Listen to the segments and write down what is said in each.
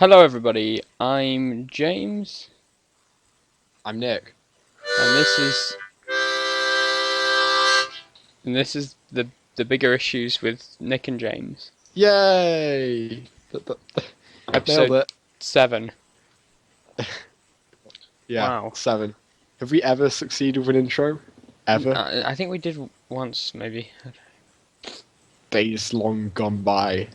Hello everybody, I'm James, I'm Nick. and this is the bigger issues with Nick and James. Yay! Nailed Episode it. 7. Yeah, Wow. 7. Have we ever succeeded with an intro? Ever? I think we did once, maybe. Days long gone by.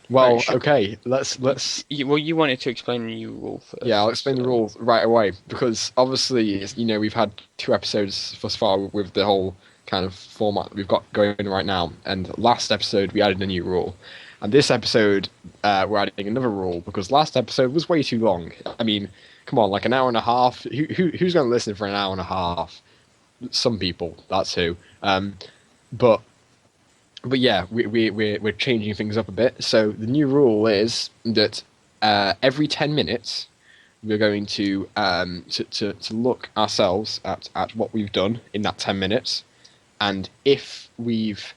Right, Okay. Let's. Well, you wanted to explain the new rule first. Yeah, I'll explain the so- rules right away because obviously, we've had 2 episodes thus far with the whole kind of format that we've got going right now. And last episode we added a new rule, and this episode we're adding another rule because last episode was way too long. I mean, come on, like an hour and a half. Who's going to listen for an hour and a half? Some people, that's who. But yeah, we're changing things up a bit. So the new rule is that every 10 minutes we're going to look ourselves at what we've done in that 10 minutes, and if we've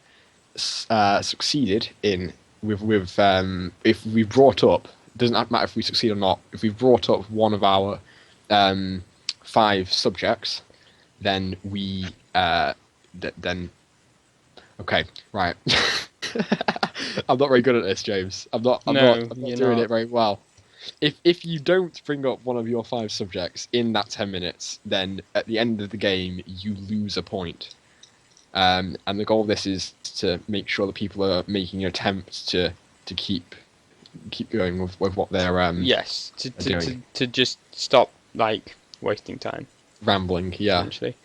succeeded in if we've brought up, doesn't matter if we succeed or not, if we've brought up one of our 5 subjects, then we then okay, right. I'm not very good at this, James. I'm not doing it very well. If you don't bring up one of your 5 subjects in that 10 minutes, then at the end of the game you lose a point. And the goal of this is to make sure that people are making an attempt to keep going with what they're Yes, doing. to just stop wasting time. Rambling, yeah. Essentially,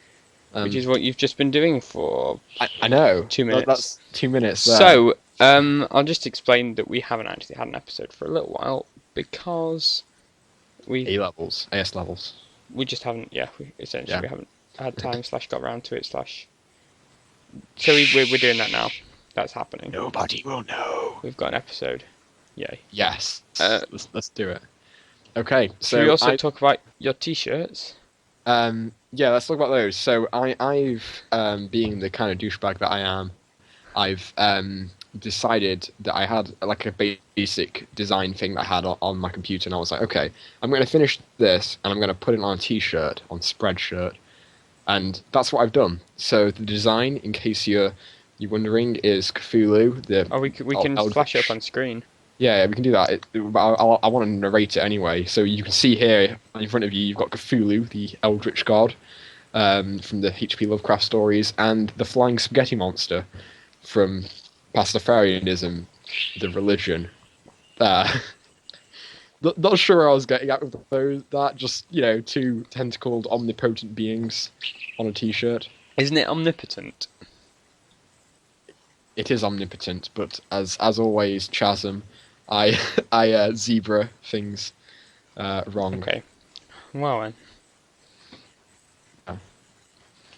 which is what you've just been doing for I know. 2 minutes. That's 2 minutes there. So, I'll just explain that we haven't actually had an episode for a little while because A-levels, AS levels. we just haven't. Yeah, we Yeah. haven't had time / got around to it / So we're doing that now. That's happening. Nobody will know. We've got an episode. Yay. Yes. Uh, let's do it. Okay. So Should we also talk about your t-shirts? yeah, let's talk about those. So I've being the kind of douchebag that I am, I've decided that I had like a basic design thing that I had on my computer, and I was like, okay, I'm going to finish this and I'm going to put it on a t-shirt, on Spreadshirt, and that's what I've done. So the design, in case you're wondering, is Cthulhu. We can flash it up on screen. Yeah, we can do that. But I want to narrate it anyway. So you can see here in front of you, you've got Cthulhu, the Eldritch God, from the H.P. Lovecraft stories, and the Flying Spaghetti Monster from Pastafarianism, the religion. Not sure where I was getting at with those. That just 2 tentacled, omnipotent beings on a T-shirt. Isn't it omnipotent? It is omnipotent, but as always, Chasm, I zebra things wrong. Okay. Well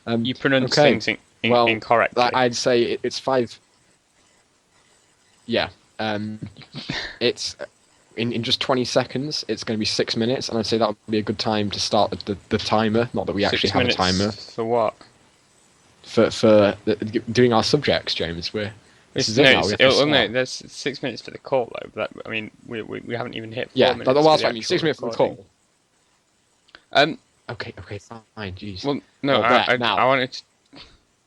then. You pronounce okay. things incorrectly. I'd say it's 5. Yeah. It's in just 20 seconds. It's going to be 6 minutes, and I'd say that would be a good time to start the timer. Not that we actually have a timer. For what? For doing our subjects, James. This is it now. No, there's 6 minutes for the call though. But I mean, we haven't even hit 4 minutes. Yeah, that's for what I mean. 6 minutes for the call. Okay, fine. Jeez. Well, no, now. I wanted to.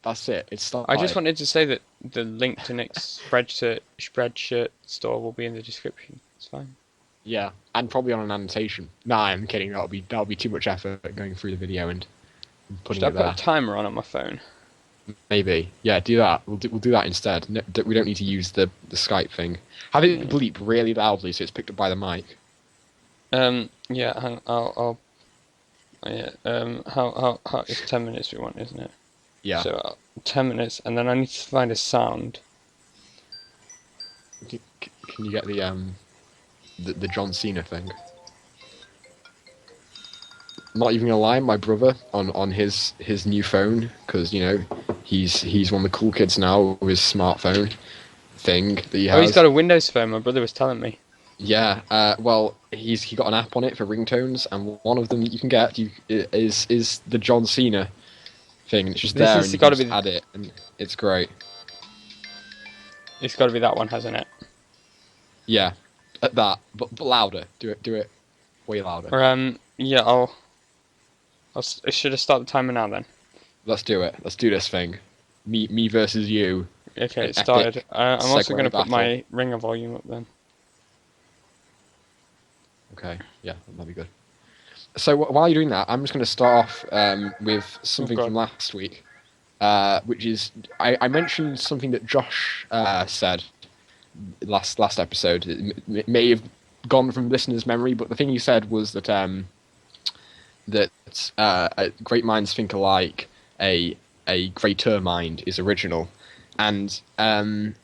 That's it. It's started. I just wanted to say that the link to Nick's Spreadshirt store will be in the description. It's fine. Yeah, and probably on an annotation. Nah, I'm kidding. That'll be too much effort going through the video and putting Should it I there. put a timer on my phone? Maybe. Yeah, do that. We'll do that instead. No, we don't need to use the Skype thing. Have it bleep really loudly so it's picked up by the mic. Yeah. I'll. Yeah. How? It's 10 minutes we want, isn't it? Yeah. So 10 minutes, and then I need to find a sound. Can you get the John Cena thing? Not even gonna lie, my brother on his new phone, because he's one of the cool kids now with his smartphone thing that he has. Oh, he's got a Windows phone. My brother was telling me. Yeah. Well, he got an app on it for ringtones, and one of them that you can get is the John Cena thing. It's just there, and you can just add it, and it's great. It's got to be that one, hasn't it? Yeah. at that, but louder. Do it way louder. Or yeah, should I start the timer now then? Let's do it. Let's do this thing. Me versus you. Okay, An it started. epic I'm also Segway going to put battle. my ringer volume up then. Okay, yeah, that'd be good. So while you're doing that, I'm just going to start off with something God. from last week, which is I mentioned something that Josh said last episode. It may have gone from listeners' memory, but the thing he said was that great minds think alike. A greater mind is original, and and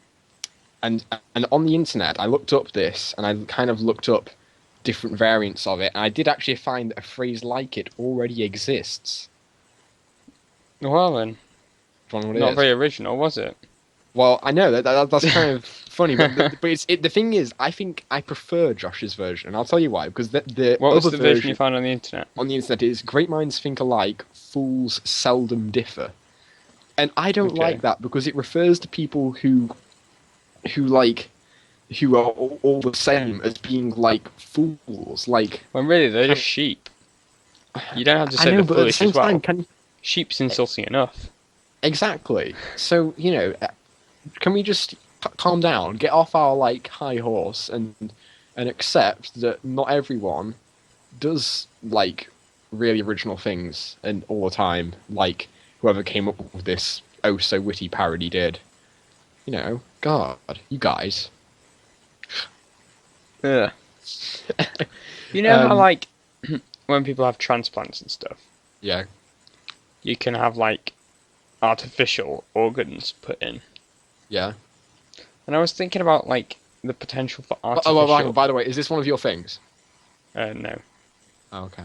on the internet, I looked up this, and I kind of looked up different variants of it, and I did actually find that a phrase like it already exists. Well then, Do you want to know what it not is? very original, was it? Well, I know that's kind of funny, but the thing is, I think I prefer Josh's version, and I'll tell you why. Because the What was other the version you found on the internet? on the internet is "Great minds think alike, fools seldom differ," and I don't Okay. like that because it refers to people who are all the same as being like fools. Like, When really they're just sheep. You don't have to I say know, they're but at the foolish same as well. time, can Sheep's insulting enough. exactly. So can we just calm down, get off our like high horse, and accept that not everyone does like really original things and all the time, like whoever came up with this oh so witty parody did. God, you guys. Yeah. You know how Um, like when people have transplants and stuff, Yeah. you can have like artificial organs put in. Yeah. And I was thinking about like the potential for Oh, artificial. Michael, by the way, is this one of your things? No. Oh, okay.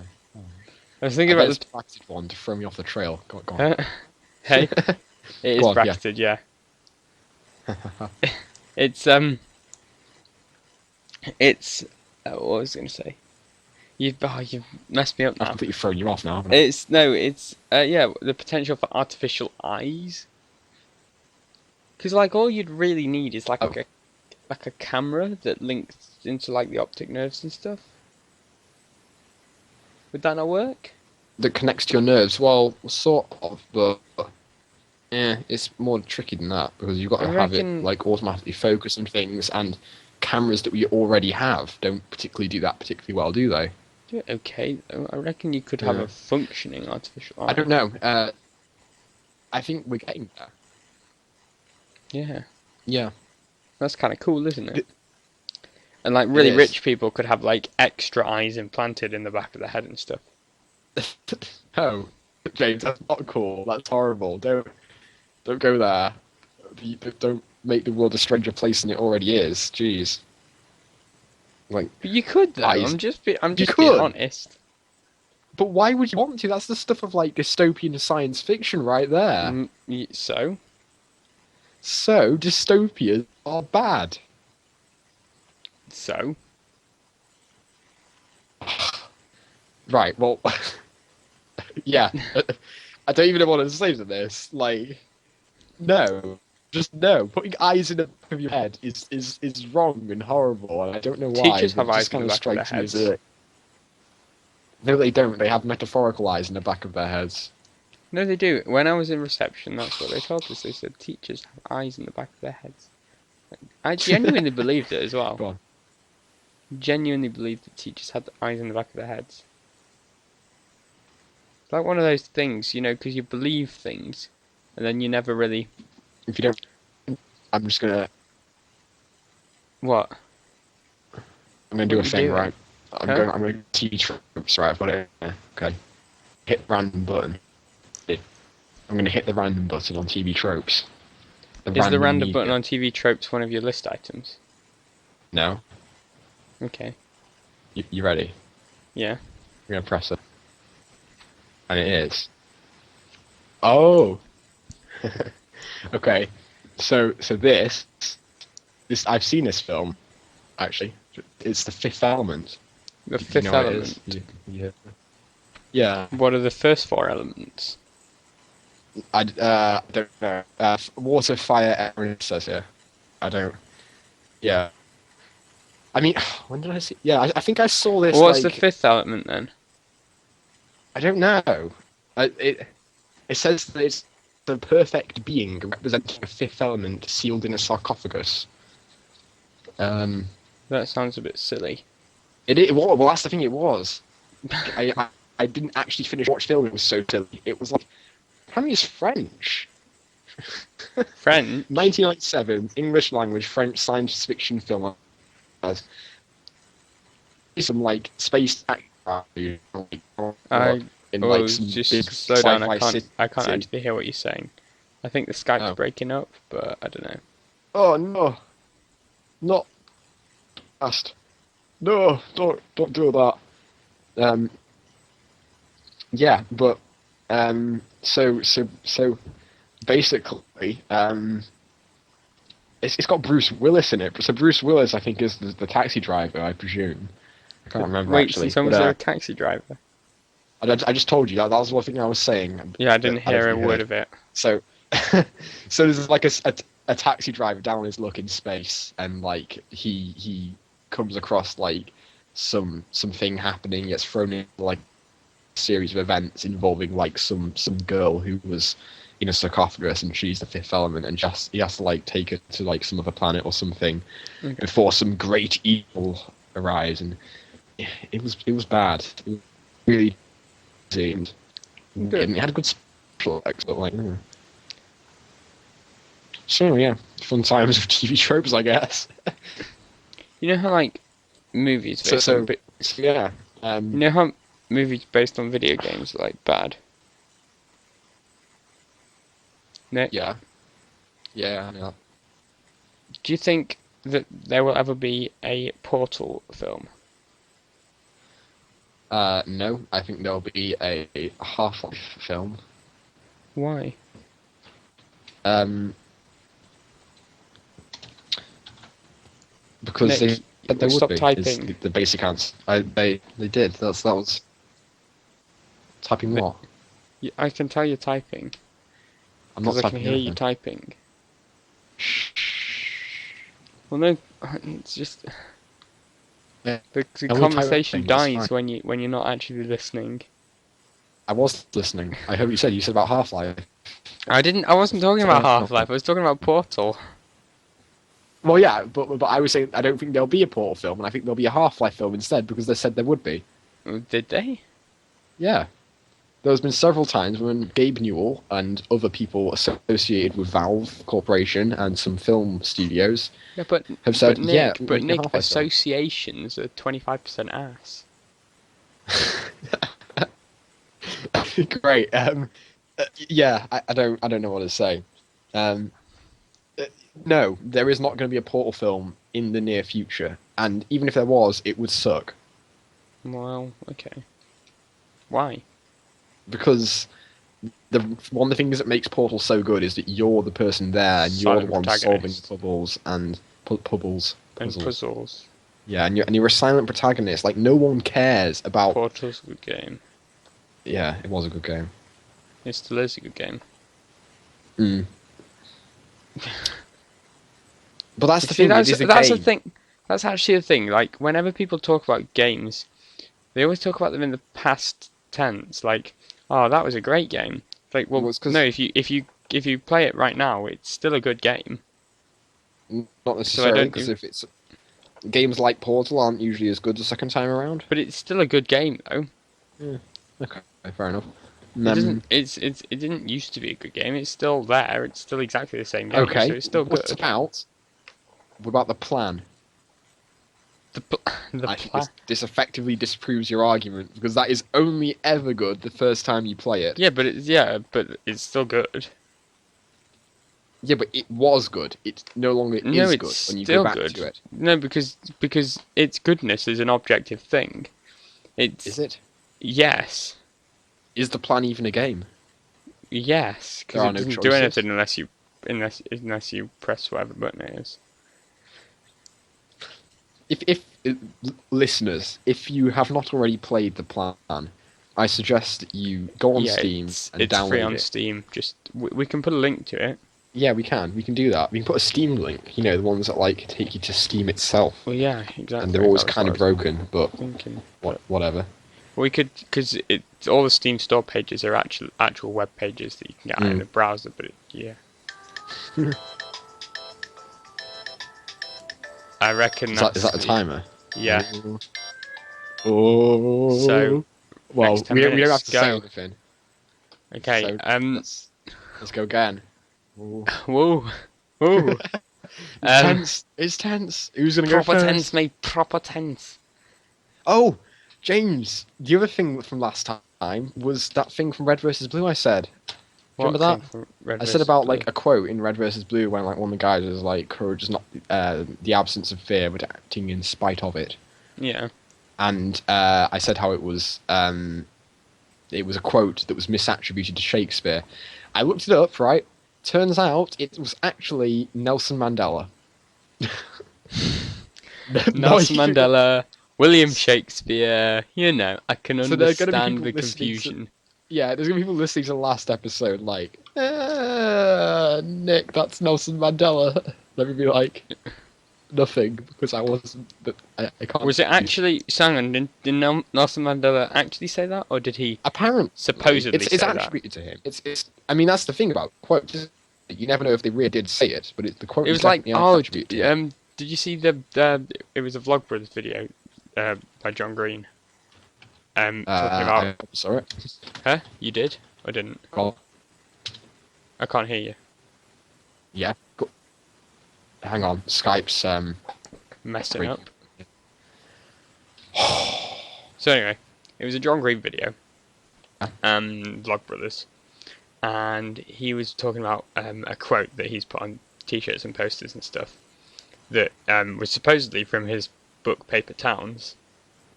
I was thinking I bet about it's a bracketed one to throw me off the trail. Go on. Hey, it is Go on, yeah. bracketed, yeah. It's what was I going to say? You've messed me up I've now. completely thrown you off now, haven't I? It's the potential for artificial eyes. Because like all you'd really need is like a camera that links into like the optic nerves and stuff. Would that not work? That connects to your nerves. Well, sort of, but it's more tricky than that because you've got to have it like automatically focus on things, and cameras that we already have don't particularly do that particularly well, do they? Do it okay. I reckon you could have a functioning artificial eye. I don't know. I think we're getting there. Yeah, Yeah. that's kind of cool, isn't it? And like really is. rich people could have like extra eyes implanted in the back of the head and stuff. Oh, James, that's not cool. That's horrible. Don't go there. Don't make the world a stranger place than it already is. Jeez. Like, But you could though. eyes. I'm just being could. honest. but why would you want to? That's the stuff of like dystopian science fiction right there. So So dystopias are bad. so Right. Well. Yeah. I don't even know what to say to this. Like, no. Just no. Putting eyes in the back of your head is wrong and horrible, and I don't know why. Teachers have It eyes just in kind the of back of their strikes me as heads. No, they don't. They have metaphorical eyes in the back of their heads. No, they do. When I was in reception, that's what they told us. They said teachers have eyes in the back of their heads. I genuinely believed it as well. Go on. Genuinely believed that teachers had eyes in the back of their heads. It's like one of those things, because you believe things, and then you never really. If you don't, I'm just gonna. What? I'm gonna do a What are you thing, doing? right? Huh? I'm going to TV tropes, right? I've got it. Yeah, okay. Hit random button. I'm going to hit the random button on TV tropes. Is the random media. button on TV tropes one of your list items? No. Okay. You ready? Yeah. I'm going to press it. And it is. Oh! Okay. So this I've seen this film, actually. It's The Fifth Element. The You fifth know what it element. is? Yeah. Yeah. What are the first four elements? I don't know. Water, fire, air, and it says here. I don't. Yeah. I mean, when did I see? Yeah, I think I saw this What's the like fifth element then? I don't know. It says that it's the perfect being representing a fifth element sealed in a sarcophagus. Um, That sounds a bit silly. it was, well, that's the thing. It was. I didn't actually finish watch film. It was so silly. It was like, apparently it's French. French? 1997 English language French science fiction film. Has some like space in I like some just big slow down. sci-fi I can't city. actually hear what you're saying. I think the Skype's Oh. breaking up, but I don't know. Oh no, not fast. No, don't do that. Yeah, but so basically, it's got Bruce Willis in it. So Bruce Willis, I think, is the taxi driver. I presume. I can't remember Wait, actually. since when was but, there a taxi driver? I just told you that was one thing I was saying. Yeah, I didn't but don't hear a think you word heard. of it. So, so there's like a taxi driver down his luck in space, and like he comes across like something happening. Gets thrown in like a series of events involving like some girl who was in a sarcophagus, and she's the fifth element, and just he has to like take her to like some other planet or something before some great evil arrives, and it was bad. It was really seemed. And it had a good special effects, but like. So yeah, fun times of TV tropes, I guess. You know how like movies based on So yeah. you know how movies based on video games are like bad? Nick, Yeah. Yeah, I know. do you think that there will ever be a Portal film? No, I think there'll be a Half-Life film. Why? Because Nick, there would stop be. typing. Is the basic answer. They did. That was typing Nick, what? I can tell you're typing. I'm not Because I can typing hear you anything. typing. Well, no, it's just Yeah. the Only conversation typing, that's dies when you're not actually listening. I was listening. I hope you said about Half-Life. I wasn't talking about Nothing. Half-Life. I was talking about Portal. Well, yeah, but I was saying I don't think there'll be a Portal film, and I think there'll be a Half-Life film instead because they said there would be. Did they? Yeah. There's been several times when Gabe Newell and other people associated with Valve Corporation and some film studios Yeah, but have said, but Nick, yeah, but make a Nick, Half-Life film. associations are 25% ass. Great. Yeah, I don't know what to say. No, there is not going to be a Portal film in the near future, and even if there was, it would suck Well, okay. Why? because one of the things that makes Portal so good is that you're the person there and you're the Silent one solving protagonist. the puzzles and puzzles. And puzzles. Yeah, and you're a silent protagonist. Like no one cares about. Portal's a good game. Yeah, it was a good game. It still is a good game. Mm. But that's the See, thing. It is a that's game. the thing. That's actually the thing. Like, whenever people talk about games, they always talk about them in the past tense. Like, oh, that was a great game. It's like, well, Well, it's 'cause- no, if you play it right now, it's still a good game. Not necessarily, don't because do- if it's games like Portal aren't usually as good the second time around. But it's still a good game, though. Okay, fair enough. It doesn't. It didn't used to be a good game. It's still there. It's still exactly the same game. Okay. So it's still What good. about the plan? The I think plan. this effectively disproves your argument because that is only ever good the first time you play it. Yeah, but it's still good. Yeah, but it was good. It no longer No, is it's good when you still go back good. to it. No, because its goodness is an objective thing. It's Is it? yes, Is the plan even a game? yes, There because are it no doesn't do choices. anything unless you press whatever button it is. If listeners, if you have not already played the plan, I suggest you go on Steam and it's download free on it. Steam. Just we can put a link to it. Yeah, we can. We can do that. We can put a Steam link. You know, the ones that like take you to Steam itself, Well, yeah, and exactly. they're always That was what kind I of was broken. But thinking. But whatever. we could, because all the Steam store pages are actual web pages that you can get out in Mm. the browser. But yeah, I reckon Is that's that a the timer? yeah. Oh. So Oh. next Well, 10 we don't have minutes, to say go. anything. Okay. So let's go again. Oh. Whoa, whoa. It's tense. It's tense. Who's gonna go Proper first? tense, mate. Proper tense. Oh, James. The other thing from last time was that thing from Red versus Blue. I said. Do you What remember thing that? from Red I said versus about Blue? like a quote in Red versus Blue when like one of the guys was like, "Courage is not the absence of fear, but acting in spite of it." Yeah. And I said how it was a quote that was misattributed to Shakespeare. I looked it up. Right, turns out it was actually Nelson Mandela. No, Nelson Mandela, William Shakespeare. You know, I can so there are going to be understand people the listening to. confusion. Yeah, there's gonna be people listening to the last episode like, Nick, that's Nelson Mandela. Let me be like, nothing because I wasn't. But I can't. Was it actually? Hang on, did Nelson Mandela actually say that, or did he Apparently, supposedly it's say that? attributed to him. It's. I mean, that's the thing about quotes. You never know if they really did say it, but the quote It was was like, definitely oh, attributed to him. did you see the? It was a Vlogbrothers video, by John Green. Talking about. I saw it. Huh? You did? I didn't. Well, I can't hear you. yeah. Hang on, Skype's Messing Great. up. So anyway, it was a John Green video, Vlogbrothers, and he was talking about a quote that he's put on T-shirts and posters and stuff that was supposedly from his book Paper Towns,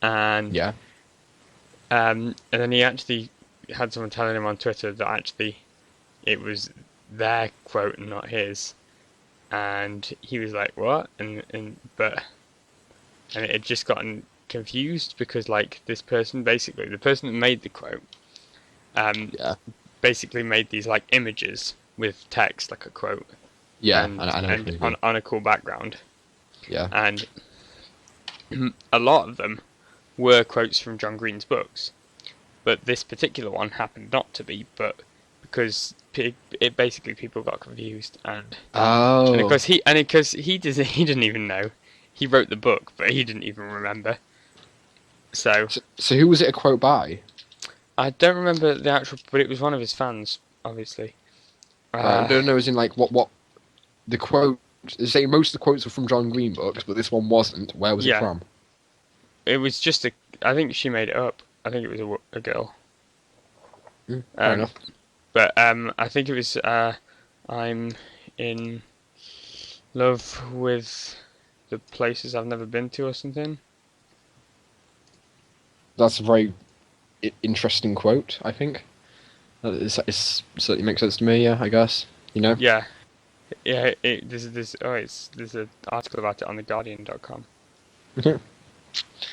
and Yeah. and then he actually had someone telling him on Twitter that actually it was their quote and not his, and he was like, "What?" and it had just gotten confused because like this person, basically the person that made the quote, Yeah. basically made these like images with text like a quote, Yeah. and I know. What you mean. on a cool background, Yeah. and a lot of them were quotes from John Green's books, but this particular one happened not to be, but because it basically people got confused, and Oh. because he didn't even know. He wrote the book, but he didn't even remember. So So who was it a quote by? I don't remember the actual, but it was one of his fans, obviously. I don't know, as in like what the quote. Say most of the quotes were from John Green books, but this one wasn't. Where was it Yeah. from? It was just a. I think she made it up. I think it was a girl. Fair enough. But I think it was. I'm in love with the places I've never been to, or something. That's a very interesting quote. I think. It certainly makes sense to me. Yeah, I guess. You know. Yeah, yeah. There's an article about it on theguardian.com.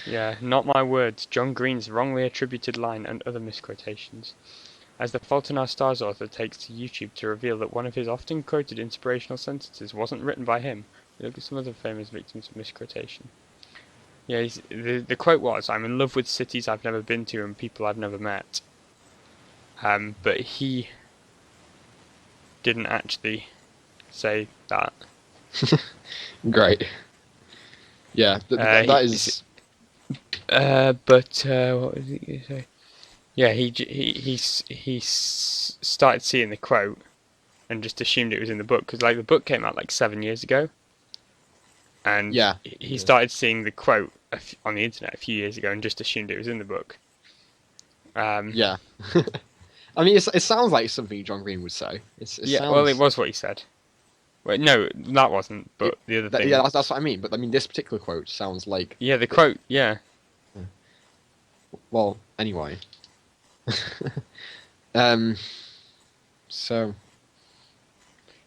Yeah, not my words. John Green's wrongly attributed line and other misquotations. As the Fault in Our Stars author takes to YouTube to reveal that one of his often quoted inspirational sentences wasn't written by him, we look at some other famous victims of misquotation. Yeah, the quote was, "I'm in love with cities I've never been to and people I've never met." But he didn't actually say that. Great. Yeah, that is. But what was he going to say? Yeah, he started seeing the quote and just assumed it was in the book because like the book came out like 7 years ago, and Yeah. he started seeing the quote on the internet a few years ago and just assumed it was in the book. Yeah. I mean, it sounds like something John Green would say. It sounds... Well, it was what he said. Well, no, that wasn't. But the other thing. Yeah, that's what I mean. But I mean, this particular quote sounds like. Yeah, the quote. Yeah. Well, anyway. So.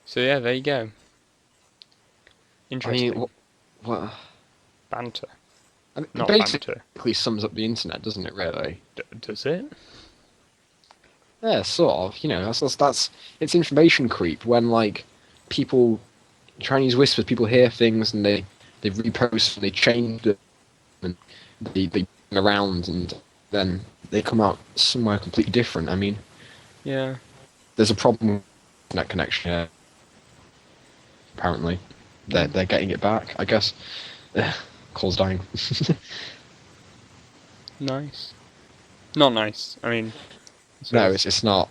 So yeah, there you go. Interesting. I mean, what? Banter. I mean, Not basically banter. sums up the internet, doesn't it? Really. Does it? Yeah, sort of. You know, that's it's information creep when like people Chinese whispers. People hear things and they repost and they change them and they around and then they come out somewhere completely different. I mean, Yeah. there's a problem with internet connection here. Apparently, they're getting it back. I guess. Call's dying. Nice. Not nice. I mean, No, it's not.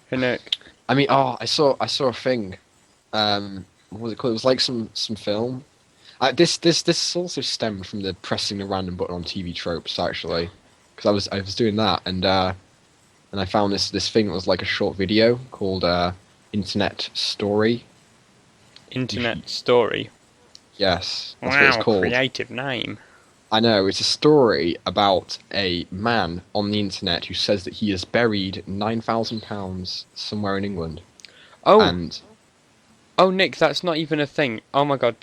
Hey Nick. I mean, I saw a thing. What was it called? It was like some film. This also stemmed from the pressing the random button on TV tropes actually, because I was doing that and I found this thing that was like a short video called Internet Story. Internet Story. Yes, that's what Wow, it's called. creative name. I know, it's a story about a man on the internet who says that he has buried £9,000 somewhere in England. Oh, And oh, Nick, that's not even a thing. Oh my God.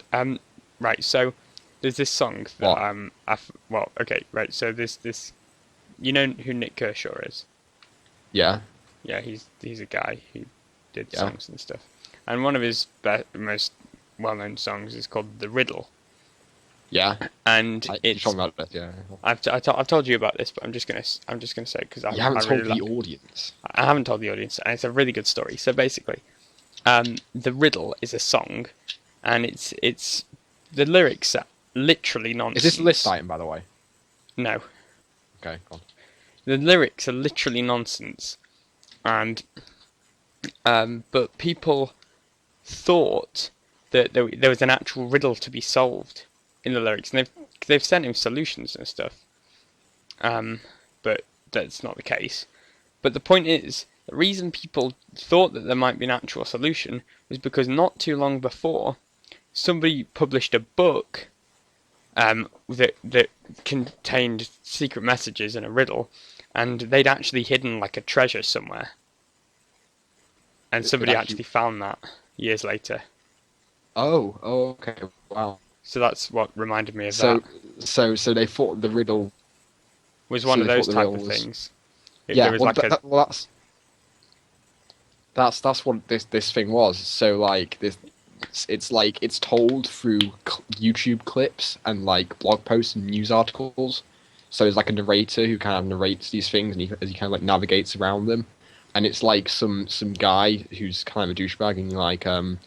Right. So there's this song that what? well, okay, right. So this. You know who Nick Kershaw is? Yeah, Yeah, he's a guy who did Yeah. songs and stuff. And one of his most well-known songs is called "The Riddle," yeah. and You're it's. talking about it, yeah. I've told you about this, but I'm just gonna say it because You haven't I really told the like. audience. I haven't told the audience, and it's a really good story. So basically, "The Riddle" is a song, and it's the lyrics are literally nonsense. Is this a list item, by the way? No, Okay, go on. the lyrics are literally nonsense, and but people thought that there was an actual riddle to be solved in the lyrics, and they've sent him solutions and stuff. But that's not the case. But the point is, the reason people thought that there might be an actual solution was because not too long before, somebody published a book that contained secret messages and a riddle, and they'd actually hidden like a treasure somewhere. And somebody actually found that years later. Oh, okay, wow. So that's what reminded me of that. So they thought the riddle Was one so of they those thought the type riddle of was- things. Yeah, There was well, like that's what this thing was. So like it's told through YouTube clips and like blog posts and news articles. So there's like a narrator who kind of narrates these things and he kind of like navigates around them. And it's like some guy who's kind of a douchebag and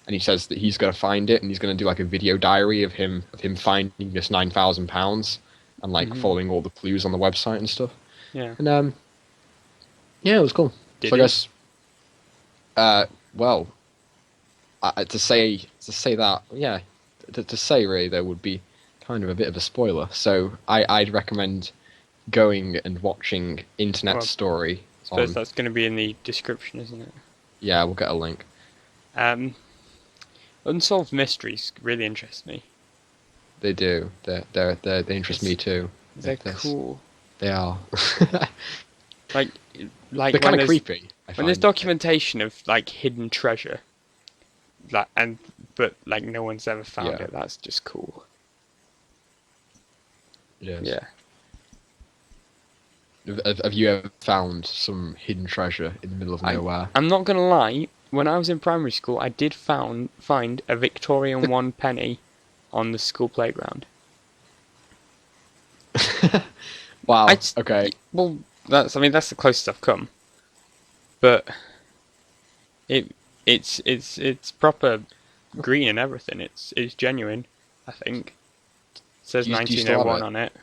and he says that he's gonna find it and he's gonna do like a video diary of him finding this £9,000 and like following all the clues on the website and stuff. yeah. And yeah, it was cool. Did So I he? guess well, to say that, yeah, to say really there would be kind of a bit of a spoiler. So I'd recommend going and watching Internet Well, Story. I suppose that's going to be in the description, isn't it? Yeah, we'll get a link. Unsolved mysteries really interest me. They do. They interest me too. They're cool. They are. Like They're when kind of there's creepy. when there's documentation of like hidden treasure, but like no one's ever found Yeah. it. That's just cool. Yes. Yeah. Have you ever found some hidden treasure in the middle of nowhere? I'm not gonna lie. When I was in primary school, I did find a Victorian 1 penny on the school playground. Wow. I- Okay. Well, that's the closest I've come. But it's proper green and everything. It's genuine, I think. It says Do you still have 1901 it? on it.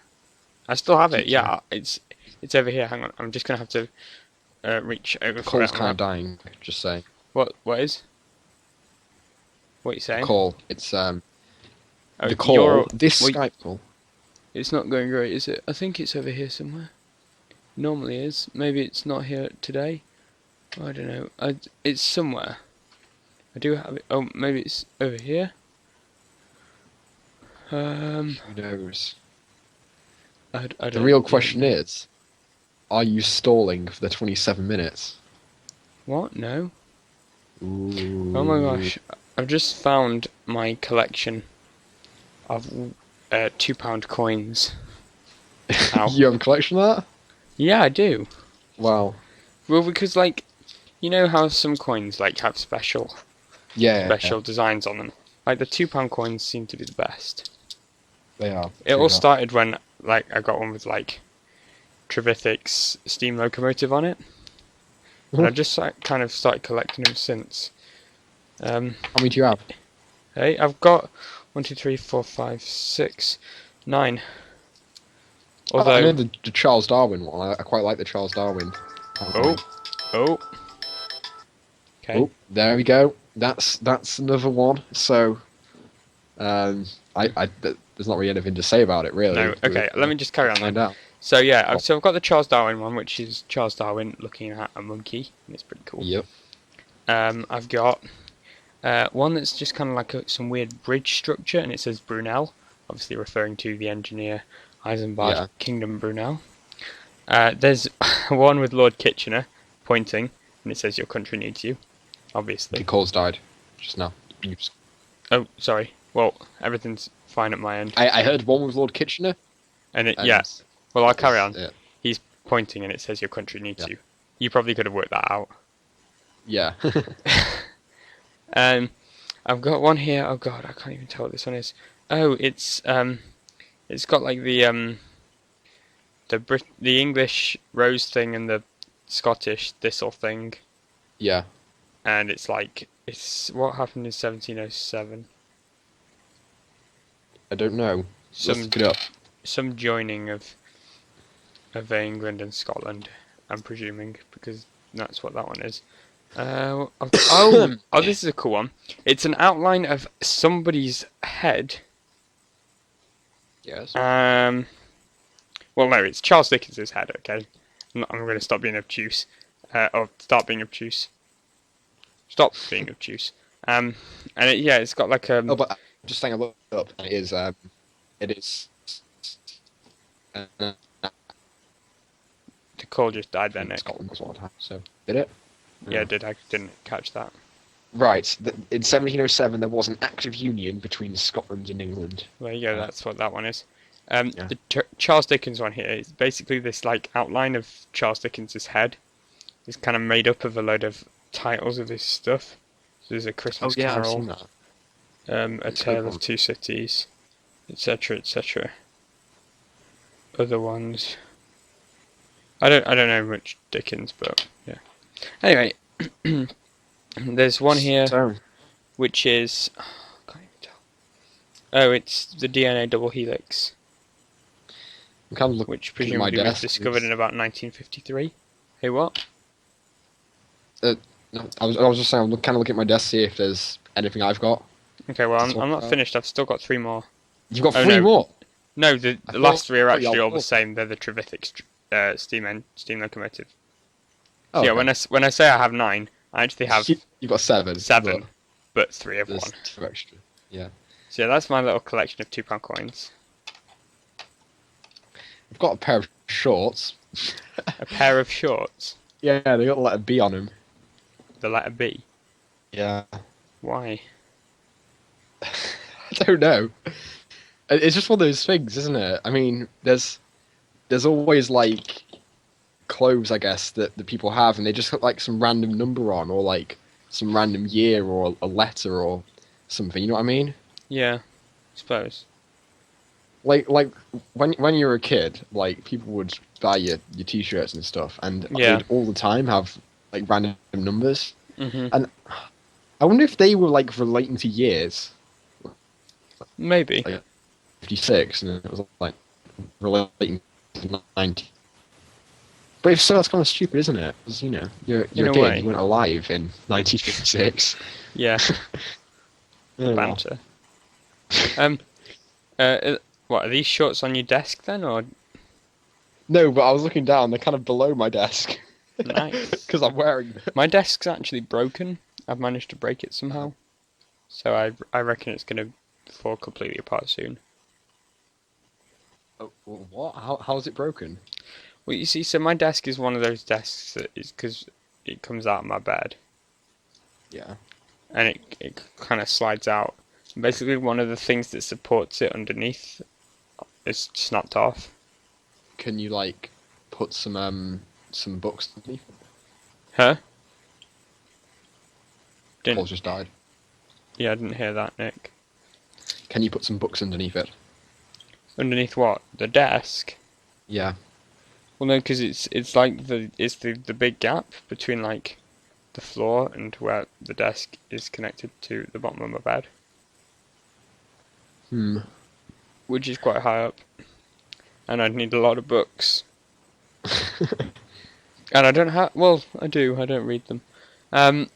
I still have it. Do you- Yeah, it's over here. Hang on, I'm just gonna have to reach over for Cole's it. kind of dying. Just saying. What is? What are you saying? Call. It's Oh, the call. you're- This well, Skype call. It's not going great, is it? I think it's over here somewhere. Normally is. Maybe it's not here today. I don't know. It's somewhere. I do have it. Oh, maybe it's over here. Who knows? I The don't real know. question is, are you stalling for the 27 minutes? What? No. Ooh. Oh my gosh! I've just found my collection of £2 coins. Ow. You have a collection of that? Yeah, I do. Wow. Well, because like, you know how some coins like have special Yeah, special designs on them. Like the £2 coins seem to be the best. they are. It all started when like I got one with like Trevithick's steam locomotive on it, and I just like, kind of started collecting them since. How many do you have? Hey, I've got 1, 2, 3, 4, 5, 6, 9. I know Although, the Charles Darwin one. I quite like the Charles Darwin. oh, oh, okay, Oh, there we go. That's another one. So, there's not really anything to say about it, really. no, okay. Let me just carry on then. Find out. So yeah, Well, I've got the Charles Darwin one, which is Charles Darwin looking at a monkey, and it's pretty cool. yep. I've got one that's just kind of like some weird bridge structure, and it says Brunel, obviously referring to the engineer Isambard Yeah. Kingdom Brunel. There's one with Lord Kitchener pointing, and it says your country needs you, obviously. The calls died just now. Oops. Oh, sorry. Well, everything's fine at my end. I heard one with Lord Kitchener. And it, And yeah. Well, I'll carry on. Yeah. He's pointing, and it says your country needs Yeah. you. You probably could have worked that out. Yeah. I've got one here. Oh God, I can't even tell what this one is. Oh, it's got like the English rose thing and the Scottish thistle thing, Yeah. and it's like it's what happened in 1707. I don't know. Let's look it up. Some joining of England and Scotland. I'm presuming because that's what that one is. Oh, this is a cool one. It's an outline of somebody's head. Yes. Well, no, it's Charles Dickens's head. Okay, I'm going to stop being obtuse. Or start being obtuse. Stop being obtuse. And it's got like Oh, but just saying, I looked it up, and it is. The call just died there, Nick. Scotland was what happened. So did it? Yeah, I didn't catch that. Right. In 1707, there was an act of union between Scotland and England. There you go. That's what that one is. Yeah. The Charles Dickens one here is basically this like outline of Charles Dickens's head. It's kind of made up of a load of titles of his stuff. So there's a Christmas I've Carol, seen that. A Tale of Two Cities, etc., etc. Other ones. I don't know much Dickens, but yeah. Anyway, there's one here So, which is can't even tell. Oh, it's the DNA double helix, I'm kind of looking which at my presumably was desk. discovered in about 1953. Hey, what? No, I was just saying, I'm kind of looking at my desk to see if there's anything I've got. Okay, well, That's I'm not what- finished. I've still got 3 more. You've got Oh, 3 no. more. No, the I last thought- 3 are thought you actually had all the 4. same. They're the Trevithick steam locomotive. Oh, So yeah, okay. when I say I have 9, I actually have You've got 7. 7, but 3 of There's 1. 2 extra. Yeah. So yeah, that's my little collection of £2 coins. I've got a pair of shorts. A pair of shorts. Yeah, they got the letter B on them. The letter B. Yeah. Why? I don't know. It's just one of those things, isn't it? I mean, there's always like clothes, I guess, that people have, and they just got like some random number on, or like some random year, or a letter, or something. You know what I mean? Yeah, I suppose. Like when you were a kid, like people would buy your t-shirts and stuff, and Yeah. they'd all the time have like random numbers. Mhm. And I wonder if they were like relating to years. Maybe. Like 56, and it was like relating to 90. But if so, that's kind of stupid, isn't it? Because, you know, you're In a a kid, way. you weren't alive in 1956. Yeah. Yeah. Banter. What are these shorts on your desk then, or No, but I was looking down, they're kind of below my desk. nice? Because I'm wearing them. My desk's actually broken. I've managed to break it somehow, so I reckon it's gonna fall completely apart soon. Oh, what? How is it broken? Well, you see, so my desk is one of those desks that is because it comes out of my bed Yeah. and it kind of slides out. And basically, one of the things that supports it underneath is snapped off. Can you, like, put some books underneath? Huh? Paul Didn't? just died. Yeah, I didn't hear that, Nick. Can you put some books underneath it? Underneath what? The desk? Yeah. Well, no, because it's like the big gap between like the floor and where the desk is connected to the bottom of my bed, Hmm. which is quite high up, and I'd need a lot of books. And I don't have. Well, I do. I don't read them. Um,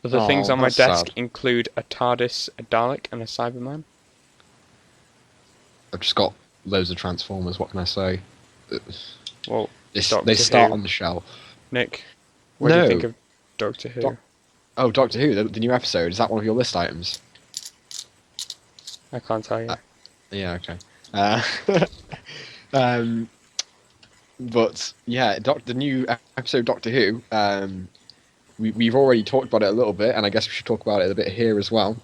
the things Oh, on my that's desk sad. include a TARDIS, a Dalek, and a Cyberman. I've just got loads of Transformers. What can I say? Well, They Doctor start Who. on the shelf. Nick, what do you think No. of Doctor Who? Doc- oh, Doctor Who, the new episode. Is that one of your list items? I can't tell Uh, you. yeah. Okay. Uh, um, but yeah, the new episode Doctor Who. We've already talked about it a little bit, and I guess we should talk about it a bit here as well.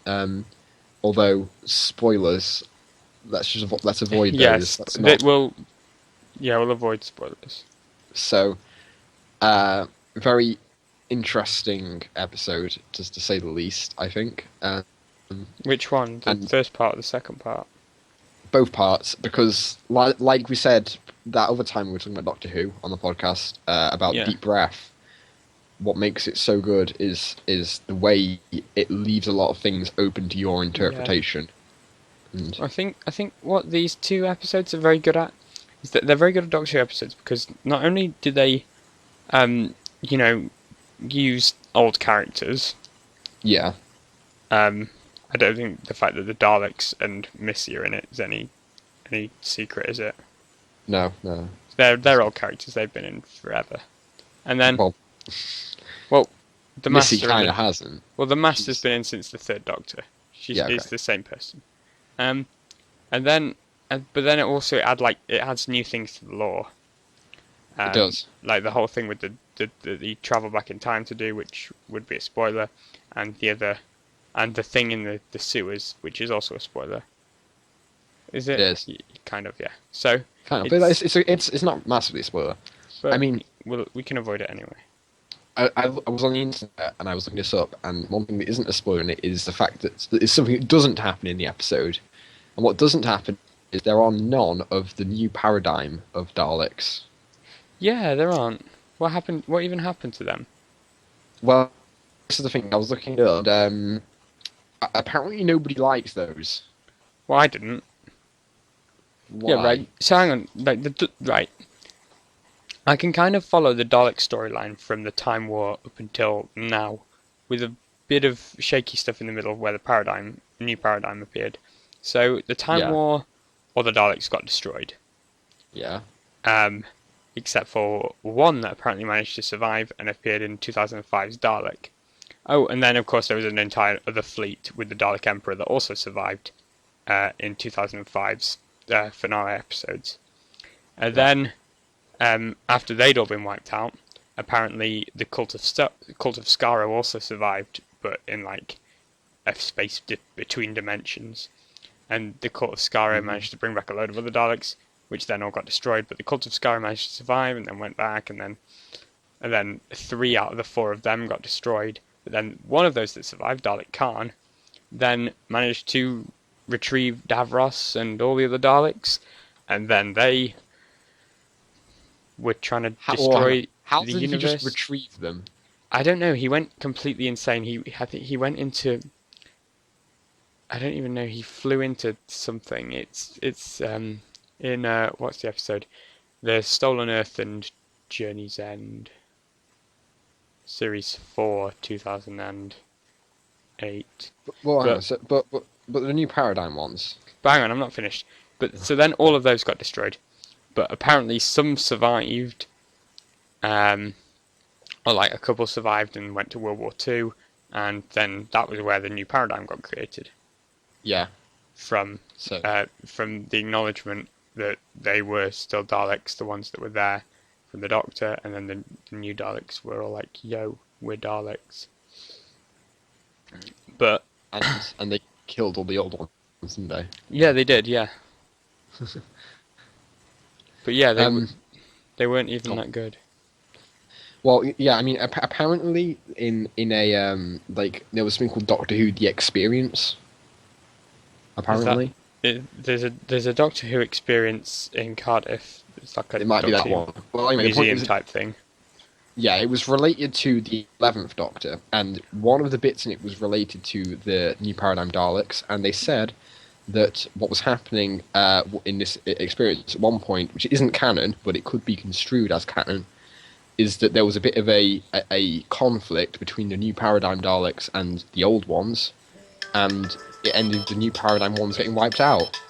Although spoilers, let's avoid those. Yes, Let's that not. will. Yeah, we'll avoid spoilers. So, very interesting episode, just to say the least. I think, Which one? The and first part or the second part? both parts, because like we said that other time we were talking about Doctor Who on the podcast about Yeah. deep breath. What makes it so good is the way it leaves a lot of things open to your Yeah. interpretation. And I think what these two episodes are very good at is that they're very good at Doctor Who episodes because not only do they, you know, use old characters. yeah, I don't think the fact that the Daleks and Missy are in it is any secret, is it? no. They're old characters. They've been in forever. And then, Well, well, the Missy Master and kind of hasn't. the Master's She's been in since the Third Doctor. yeah, okay. It's the same person. Um, and then, but then it adds new things to the lore. It does. Like the whole thing with the travel back in time to do, which would be a spoiler, and the thing in the sewers, which is also a spoiler. Is It it? is Kind of, yeah. So kind of, but it's not massively a spoiler. I but mean, we can avoid it anyway. I was on the internet and I was looking this up, and one thing that isn't a spoiler in it is the fact that it's something that doesn't happen in the episode, and what doesn't happen is there are none of the new paradigm of Daleks. Yeah, there aren't. What happened? What even happened to them? Well, this is the thing. I was looking at it, and apparently nobody likes those. Well, I didn't. Why? Yeah, right. So hang on, like right. I can kind of follow the Dalek storyline from the Time War up until now, with a bit of shaky stuff in the middle where the new paradigm appeared. So the Time Yeah. War, all the Daleks got destroyed. Yeah. Except for one that apparently managed to survive and appeared in 2005's Dalek. Oh, and then of course there was an entire other fleet with the Dalek Emperor that also survived in 2005's finale episodes. And then, after they'd all been wiped out, apparently the cult of Skaro also survived, but in like a space between dimensions. And the cult of Skaro managed to bring back a load of other Daleks, which then all got destroyed. But the cult of Skaro managed to survive and then went back, and then 3 out of the 4 of them got destroyed. But then one of those that survived, Dalek Khan, then managed to retrieve Davros and all the other Daleks, and then they were trying to destroy How the did he universe. just retrieve them? I don't know. He went completely insane. I think he went into. I don't even know. He flew into something. It's in what's the episode? The Stolen Earth and Journey's End. Series 4, 2008. Well, hang on, But but the new paradigm ones. hang on, I'm not finished. But so then all of those got destroyed. But apparently some survived. Or like a couple survived and went to World War II, and then that was where the new paradigm got created. Yeah. From So the acknowledgement that they were still Daleks, the ones that were there, from the Doctor, and then the new Daleks were all like, "Yo, we're Daleks." But and they killed all the old ones, didn't they? yeah, they did, yeah. But yeah, they weren't even oh. that good. Well, yeah, I mean, apparently in a like there was something called Doctor Who: The Experience. Is that Apparently, there's a Doctor Who experience in Cardiff. It's like a it might be that Doctor Who one. Well, anyway, the point museum is, type thing. yeah, it was related to the 11th Doctor, and one of the bits in it was related to the New Paradigm Daleks, and they said that what was happening in this experience at one point, which isn't canon, but it could be construed as canon, is that there was a bit of a conflict between the New Paradigm Daleks and the old ones, and it ended with the New Paradigm ones getting wiped out.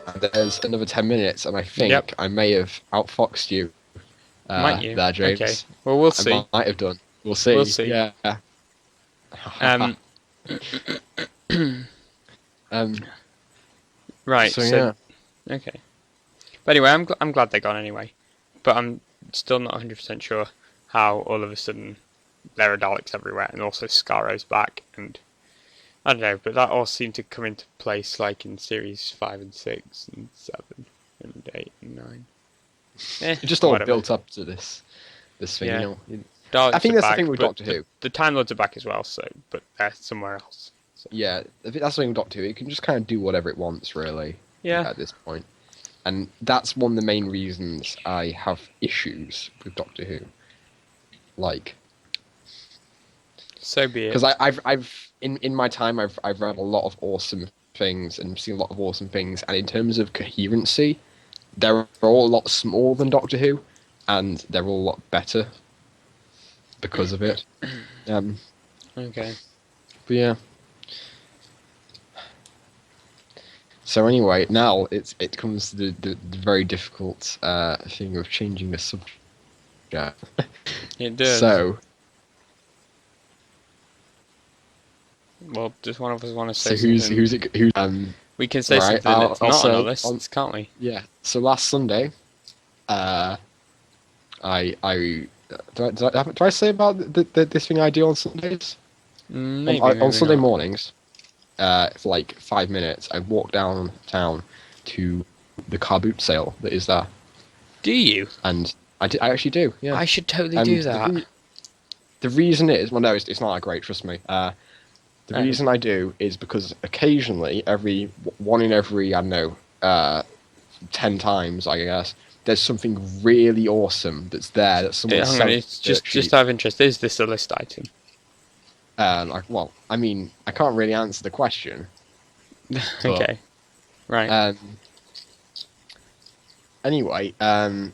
And there's another 10 minutes, and I Yep. think I may have outfoxed you Might you? there, Okay. James. Well, we'll I see. might have done. We'll We'll see. see. Yeah. Um. um. Right. So So yeah. okay. But anyway, I'm glad they're gone anyway. But I'm still not 100% sure how all of a sudden there are Daleks everywhere, and also Scaro's back, and I don't know. But that all seemed to come into place like in series 5 and 6 and 7 and 8 and 9. It just all Whatever. built up to this thing, Yeah. you know. I Daleks think are that's the back, thing with but Doctor Who. the Time Lords are back as well. So, but they're somewhere else. So, Yeah, I think that's the thing with Doctor Who. It can just kind of do whatever it wants, really, yeah. at this point. And that's one of the main reasons I have issues with Doctor Who. Like, So be it. because I've in my time I've read a lot of awesome things and seen a lot of awesome things, and in terms of coherency, they're all a lot smaller than Doctor Who, and they're all a lot better because of it. Okay. But yeah. So anyway, now it comes to the very difficult thing of changing the subject. It does. So Well, does one of us want to so say something? who's We can say right? something that's I'll not on our say lists, can't we? yeah. So last Sunday, uh, do I say about this thing I do on Sundays? Maybe, On maybe Sunday not. mornings, for like 5 minutes, I walk downtown to the car boot sale that is there, Do you? and I actually do. Yeah. I should totally And do that. the reason is, well, no, it's not that great. Trust me. The Oh. reason I do is because occasionally, one in every I don't know, 10 times, I guess, there's something really awesome that's there that someone Hang on, sells it's just cheap. out of interest. Is this a list item? Well, I mean, I can't really answer the question. But, Okay. Right. Anyway, on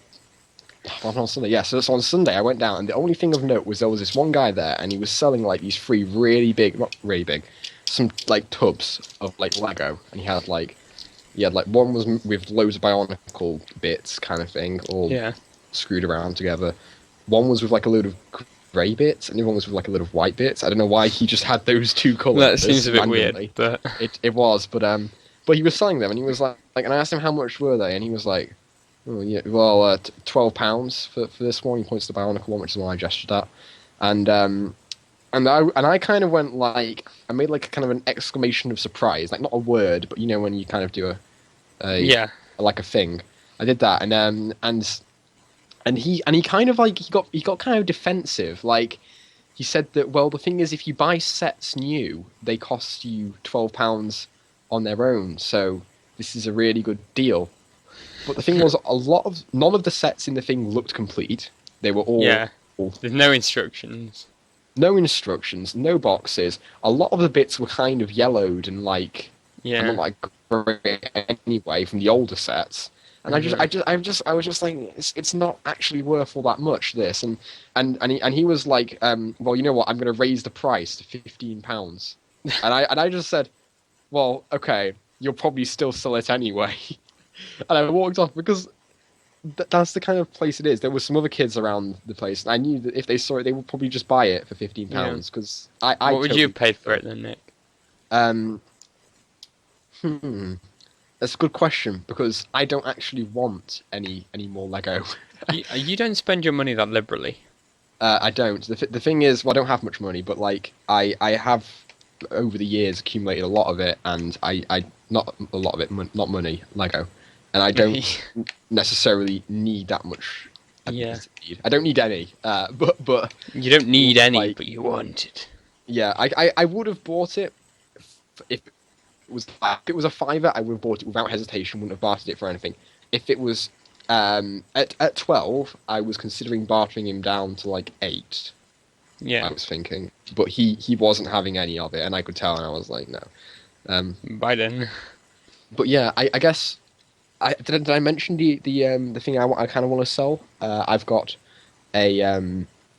Sunday, yeah. So on Sunday, I went down, and the only thing of note was there was this one guy there, and he was selling like these three really big, not really big, some like tubs of like Lego, and he had like one was with loads of Bionicle bits, kind of thing, all Yeah. screwed around together. One was with like a load of grey bits, and the other one was with like a load of white bits. I don't know why he just had those two colours. That seems a bit randomly. weird, but It was, but he was selling them, and he was like, and I asked him how much were they, and he was like, oh yeah, well, £12 for this one. He points to the Bionicle one, which is the one I gestured at, and I kind of went like, I made like a kind of an exclamation of surprise, like not a word, but you know when you kind of do yeah. like a thing. I did that, and he kind of like he got kind of defensive, like. He said that, well, the thing is, if you buy sets new, they cost you £12 on their own, so this is a really good deal. But the thing was, none of the sets in the thing looked complete. They were all Yeah. There's no instructions. no instructions, no boxes. A lot of the bits were kind of yellowed and like Yeah. not like grey anyway from the older sets. And I was just like, it's not actually worth all that much. This and he was like, well, you know what? I'm going to raise the price to £15. And I just said, well, okay, you'll probably still sell it anyway. And I walked off because that's the kind of place it is. There were some other kids around the place, and I knew that if they saw it, they would probably just buy it for £15. Because I What would you totally have paid for it then, Nick? That's a good question because I don't actually want any more Lego. You don't spend your money that liberally. I don't. The thing is, well, I don't have much money, but like I have over the years accumulated a lot of it, and I not a lot of it, not money, Lego, and I don't necessarily need that much Yeah. I don't need any, but You don't need any, like, but you want it. yeah, I would have bought it if it was a fiver. I would have bought it without hesitation. Wouldn't have bartered it for anything. If it was at 12, I was considering bartering him down to like 8. Yeah. I was thinking, but he wasn't having any of it, and I could tell, and I was like, no. By then. But yeah, I guess did I mention the thing I kind of want to sell? I've got a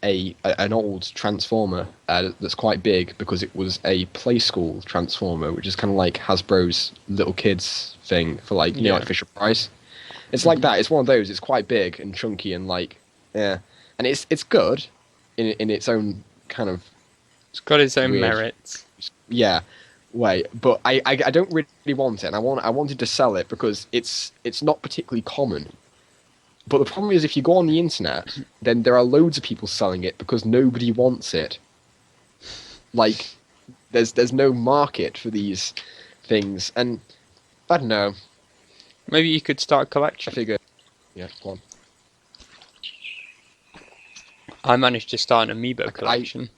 an old transformer that's quite big because it was a play school transformer, which is kind of like Hasbro's little kids thing for like like Fisher Price. It's like that. It's one of those. It's quite big and chunky and like and it's good in its own kind of. It's got its own weird, merits. Yeah, way. But I don't really want it, and I wanted to sell it because it's not particularly common. But the problem is, if you go on the internet, then there are loads of people selling it because nobody wants it. Like, there's no market for these things, and I don't know. Maybe you could start a collection. I figure, yeah, go on. I managed to start an amiibo collection.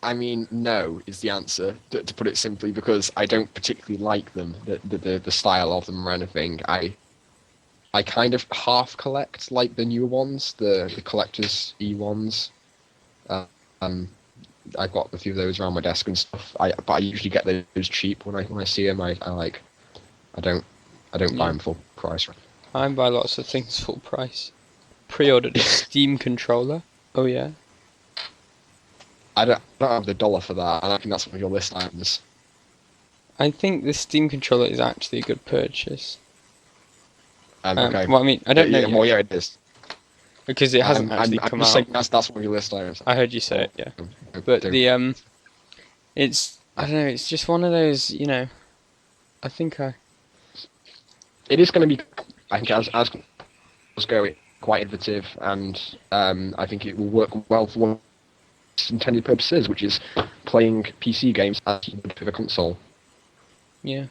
I mean, no is the answer, to put it simply, because I don't particularly like them, the style of them or anything. I kind of half collect like the newer ones, the collector's ones. I've got a few of those around my desk and stuff. But I usually get those cheap when I see them. I don't buy them full price. I buy lots of things full price. Pre-ordered a Steam controller. Oh yeah. I don't have the dollar for that, and I think that's one of your list items. I think the Steam controller is actually a good purchase. Okay. Well, I mean, I don't know. Well, yeah, it is. Because it hasn't actually I'm come just out. saying that's one of your list items. I heard you say it, yeah. But it's I don't know. It's just one of those, I think It is going to be, I think, as going quite innovative, and I think it will work well for what its intended purpose is, which is playing PC games as you would with a console. Yeah.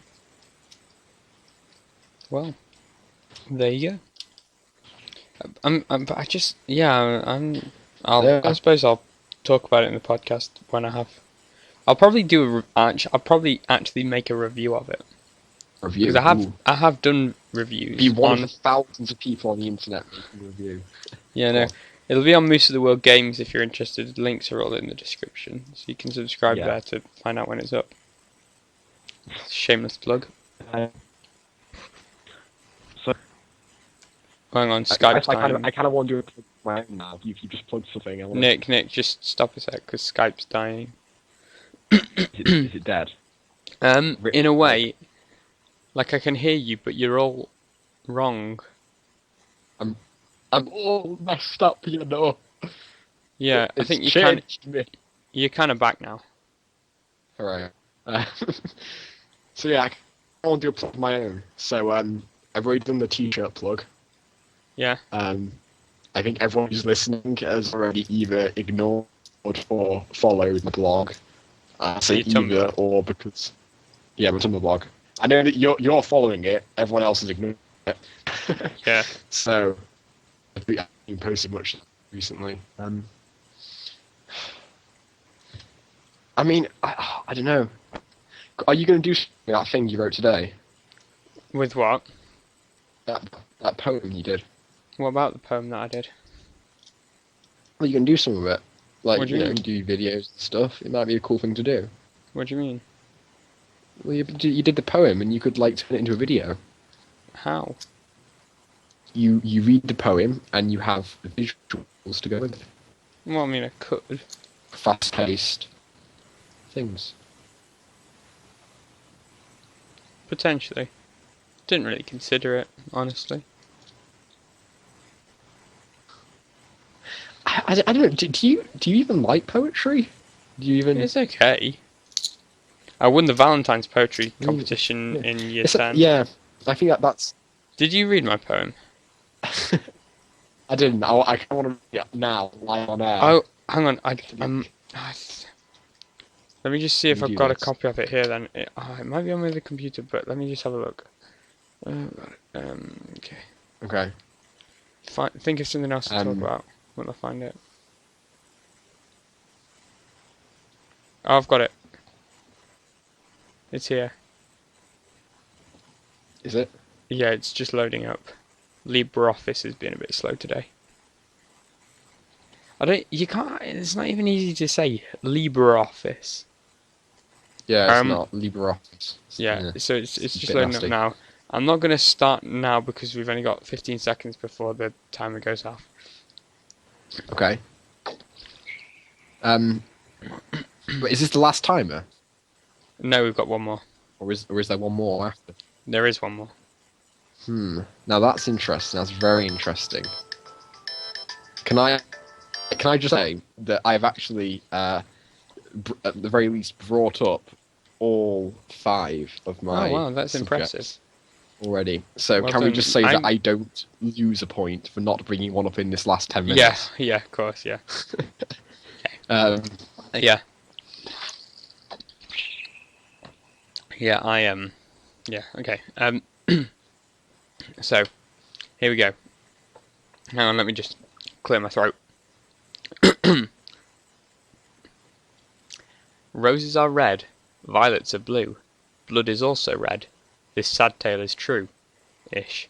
Well, there you go. But I just, I suppose I'll talk about it in the podcast when I have. I'll probably I'll probably actually make a review of it. Review? Because I have done reviews. Be one of thousands of people on the internet making a review. Yeah, no. It'll be on Moose of the World Games if you're interested. Links are all in the description. So you can subscribe there to find out when it's up. Shameless plug. Hang on, Skype's dying. I kind of want to do it my own now. You just plugged something. Nick, just stop a sec, because Skype's dying. Is it dead? In a way, like I can hear you, but you're all wrong. I'm all messed up, Yeah, I think you're kind of back now. Alright. So yeah, I want to do a plug of my own. So I've already done the t-shirt plug. Yeah. I think everyone who's listening has already either ignored or followed the blog. I say either or because my Tumblr blog. I know that you're following it. Everyone else is ignoring it. Yeah. So I haven't been posted much recently. I mean, I don't know. Are you going to do that thing you wrote today? With what? That poem you did. What about the poem that I did? Well, you can do some of it. Like, what do you mean? Do videos and stuff. It might be a cool thing to do. What do you mean? Well, you did the poem, and you could, like, turn it into a video. How? You read the poem, and you have visuals to go with it. Well, I mean, I could. Fast-paced things. Potentially. Didn't really consider it, honestly. I don't know. Do you even like poetry? Do you even? It's okay. I won the Valentine's poetry competition in year 10. Yeah, I think that's. Did you read my poem? I didn't. I kind of want to read it now, live on air. Oh, hang on. Let me just see if I've got a copy of it here. Then it might be on the computer, but let me just have a look. Okay. Okay. Think of something else to talk Um, about when I find it. Oh, I've got it. It's here. is it? Yeah, it's just loading up. LibreOffice has been a bit slow today. You can't, it's not even easy to say LibreOffice. Yeah, it's not LibreOffice. Yeah, so It's it's a just bit loading up nasty. now. I'm not going to start now because we've only got 15 seconds before the timer goes off. Okay. Wait, is this the last timer, No, we've got one more. or is there one more after? There is one more. Now that's interesting. That's very interesting. Can I just say that I've actually, at the very least, brought up all 5 of Oh my wow, that's subjects impressive. already. So Well can we done. just say that I don't lose a point for not bringing one up in this last 10 Yeah, minutes? yeah, of course, yeah. Um, Yeah. Yeah, I am. Yeah, okay. So, here we go. Hang on, let me just clear my throat. Roses are red, violets are blue, blood is also red. This sad tale is true. Ish.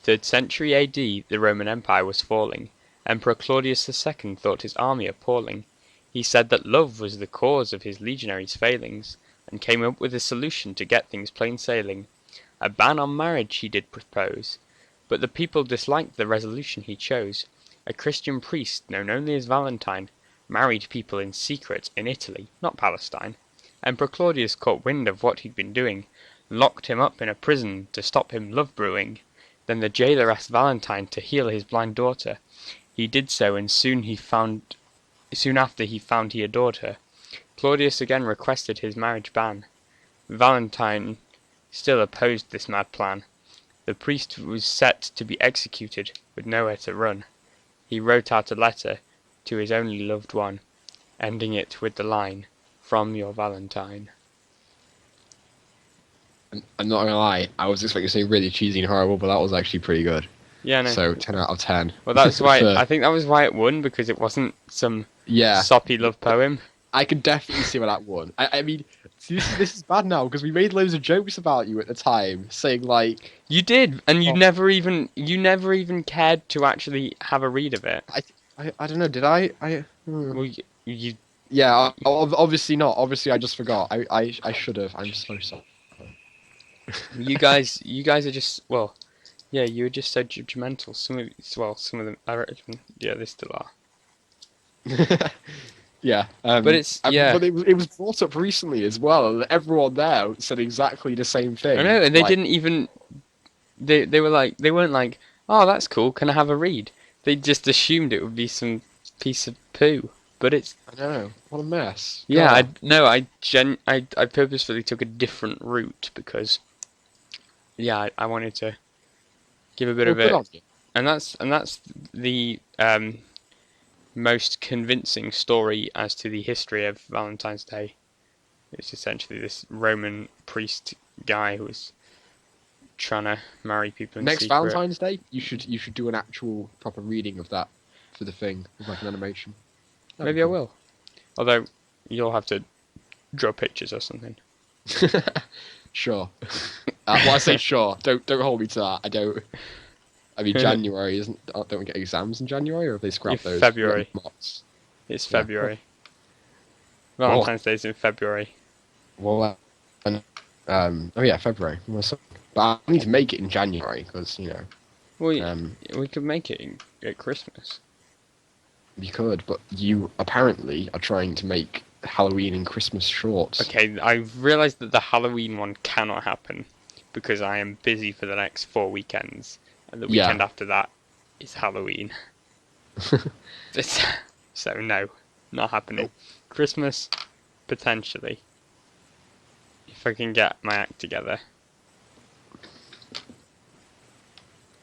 3rd century AD, the Roman Empire was falling. Emperor Claudius II thought his army appalling. He said that love was the cause of his legionaries' failings, and came up with a solution to get things plain sailing. A ban on marriage he did propose, but the people disliked the resolution he chose. A Christian priest, known only as Valentine, married people in secret in Italy, not Palestine. Emperor Claudius caught wind of what he'd been doing, locked him up in a prison to stop him love brewing. Then the jailer asked Valentine to heal his blind daughter. He did so, and soon after he found he adored her. Claudius again requested his marriage ban. Valentine still opposed this mad plan. The priest was set to be executed, with nowhere to run. He wrote out a letter to his only loved one, ending it with the line, "From your Valentine." I'm not gonna lie, I was expecting something really cheesy and horrible, but that was actually pretty good. Yeah, no. So 10 out of 10. Well, that's why For, I think that was why it won, because it wasn't some yeah, soppy love poem. I could definitely see where that won. I mean, see, this is bad now because we made loads of jokes about you at the time, saying like, You did, and you oh, never even cared to actually have a read of it. I don't know, did I? Well, you Yeah, obviously not. Obviously, I just forgot. I should have. I'm so sorry. you guys are just, well, yeah, you were just so judgmental. Some of them, I reckon, yeah, they still are. Yeah, But it's, yeah, but it was brought up recently as well, and everyone there said exactly the same thing. I know, and they Like, didn't even, they were like, they weren't like, oh, that's cool, can I have a read? They just assumed it would be some piece of poo. But it's, I know, what a mess. yeah, God. I purposefully took a different route because, yeah, I wanted to give a bit Well, of good it, on you. and that's the most convincing story as to the history of Valentine's Day. It's essentially this Roman priest guy who was trying to marry people in Next secret. Valentine's Day, you should do an actual proper reading of that for the thing, with like an animation. That'd be Maybe I cool. will. Although you'll have to draw pictures or something. Sure. Well, I say sure. Don't hold me to that. I don't. I mean, January isn't. Don't we get exams in January, or have they scrapped those? February. Mocks. It's Yeah. February. Valentine's Day's in February. Well, oh yeah, February. But I need to make it in January because Well, we could make it at Christmas. you could, but you apparently are trying to make Halloween and Christmas shorts. Okay, I've realised that the Halloween one cannot happen because I am busy for the next 4 weekends, and the weekend after that is Halloween. So no, not happening. Christmas, potentially, if I can get my act together.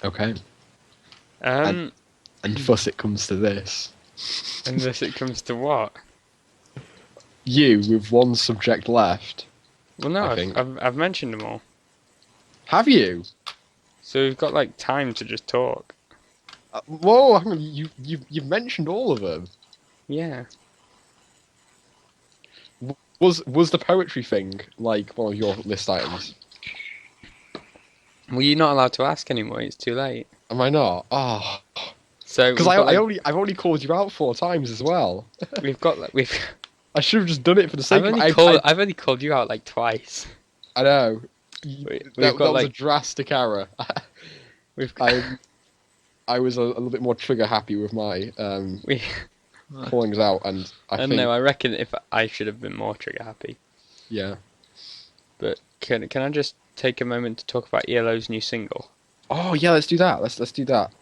Okay. And thus it comes to this. unless it comes to what? You with one subject left. Well, no, I think. I've mentioned them all. Have you? So we've got like time to just talk. Whoa, hang on, you've mentioned all of them. Yeah. Was the poetry thing like one of your list items? Well, you're not allowed to ask anymore. It's too late. Am I not? Oh, So because we've got like I've only called you out 4 times as well. we've. I should have just done it for the sake of I've only called you out like twice. I know. We've got That was a like drastic error. we've I I was a little bit more trigger happy with my we. callings out, and I I don't think know. I reckon if I should have been more trigger happy. yeah. But can I just take a moment to talk about ELO's new single? Oh yeah, let's do that. Let's do that.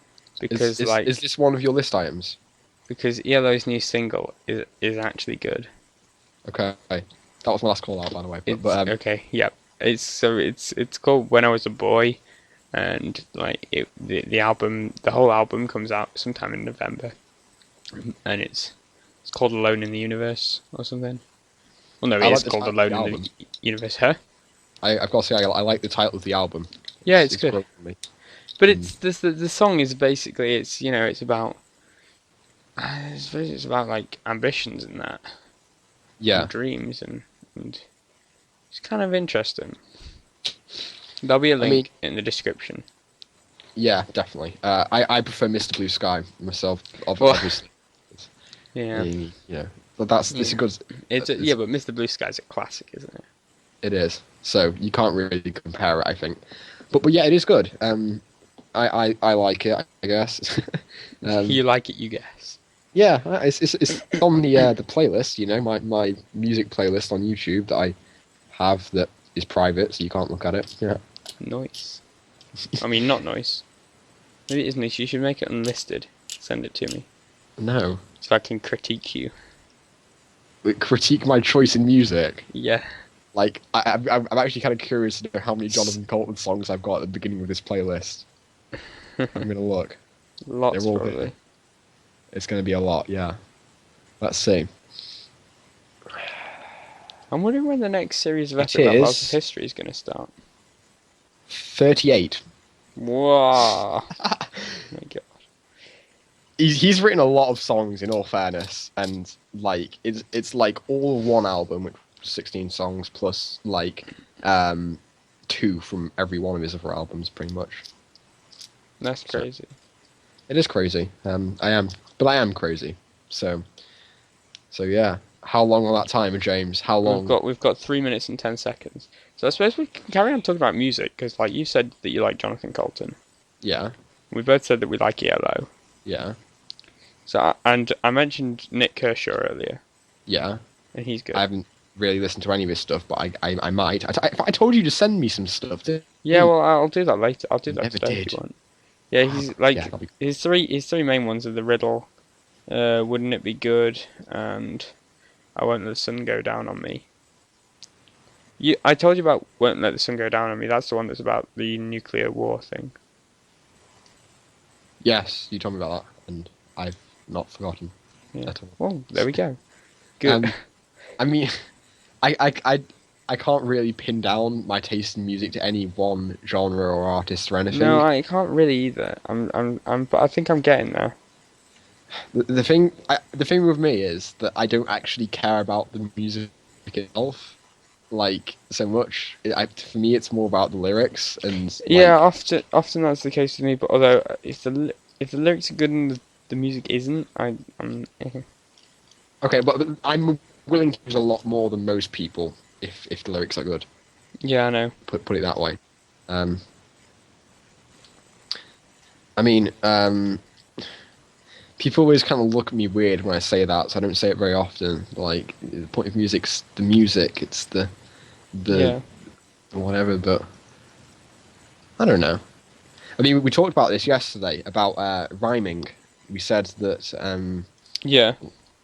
Because Is this one of your list items? because ELO's new single is actually good. Okay, that was my last call out, by the way. It's But okay. Yep. It's called When I Was a Boy, and like the album, the whole album comes out sometime in November, and it's called Alone in the Universe or something. Well, no, I it like is the called title of Alone the in album. the Universe, huh? I've got to say I like the title of the album. Yeah, it's good. grown on me. But it's the song is basically it's about I suppose it's about like ambitions and that Yeah, and dreams and it's kind of interesting. There'll be a I mean, link in the description. yeah, definitely. I prefer Mr. Blue Sky myself, Well, obviously. yeah, You know, but that's this is good. yeah, but Mr. Blue Sky's a classic, isn't it? It is. So you can't really compare it, I think. But yeah, it is good. I like it, I guess. You like it, you guess. Yeah, it's on the playlist. You know, my music playlist on YouTube that I have that is private, so you can't look at it. Yeah. Noise. I mean, not noise. Maybe it is nice. You should make it unlisted. Send it to me No. so I can critique you. Critique my choice in music. Yeah. Like, I'm actually kind of curious to know how many Jonathan Colton songs I've got at the beginning of this playlist. I'm gonna look. Lots They're all probably. good. It's gonna be a lot, yeah. Let's see. I'm wondering when the next series of It Epic Rap is- Battles of History is going to start. 38. Wow. Oh my god. He's written a lot of songs, in all fairness, and like it's like all one album, which was 16 songs plus like 2 from every one of his other albums, pretty much. That's crazy. It is crazy. I am crazy. So yeah. How long will that time, James? How long? We've got 3 minutes and 10 seconds. So I suppose we can carry on talking about music because, like, you said that you like Jonathan Colton. Yeah. We both said that we like ELO. Yeah. So and I mentioned Nick Kershaw earlier, Yeah. and he's good. I haven't really listened to any of his stuff, but I might. I told you to send me some stuff. Yeah, well, I'll do that later. I'll do that Never today if did. you want. Yeah, he's like Yeah, that'll be- his three main ones are the riddle, wouldn't it be good, and I won't let the sun go down on me. I told you about won't let the sun go down on me. That's the one that's about the nuclear war thing. Yes, you told me about that, and I've not forgotten Yeah. at all. Well, there we go. Good. I mean, I can't really pin down my taste in music to any one genre or artist or anything. No, I can't really either. But I think I'm getting there. The thing with me is that I don't actually care about the music itself, like so much. For me, it's more about the lyrics and Yeah, like, often that's the case with me. But although if the lyrics are good and the music isn't, I'm okay, but I'm willing to use a lot more than most people if the lyrics are good. yeah, I know. Put it that way. I mean, people always kind of look at me weird when I say that, so I don't say it very often. Like, the point of music's the music, it's the Yeah. whatever, but I don't know. I mean, we talked about this yesterday, about rhyming. We said that Yeah.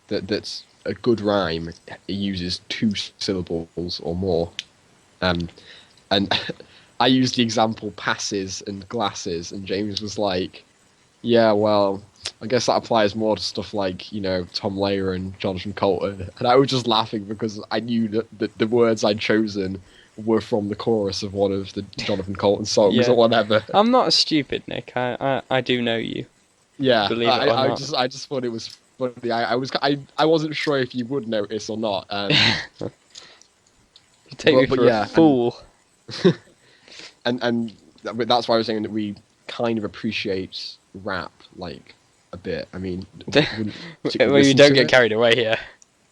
that's a good rhyme uses 2 syllables or more. And I used the example passes and glasses, and James was like, yeah, well, I guess that applies more to stuff like, you know, Tom Lehrer and Jonathan Colton. And I was just laughing because I knew that the words I'd chosen were from the chorus of one of the Jonathan Colton songs Yeah. or whatever. I'm not stupid, Nick. I do know you. Yeah, believe it or not. I just thought it was funny. I wasn't sure if you would notice or not. You take me But for a yeah, fool. and that's why I was saying that we kind of appreciate rap like a bit. I mean, wouldn't Well, particularly you listen don't to get it. carried away here.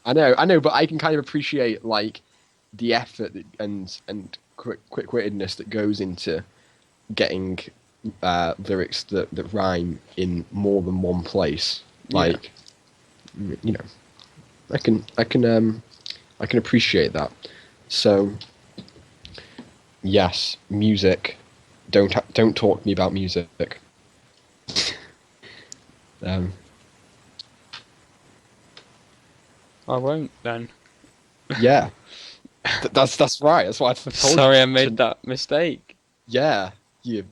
I know, but I can kind of appreciate like the effort and quick-wittedness that goes into getting lyrics that rhyme in more than one place. Like, you know, I can appreciate that. So, yes, music. Don't talk to me about music. Um, I won't then. yeah, that's right. That's what I told Sorry, you. I made that mistake. Yeah, you.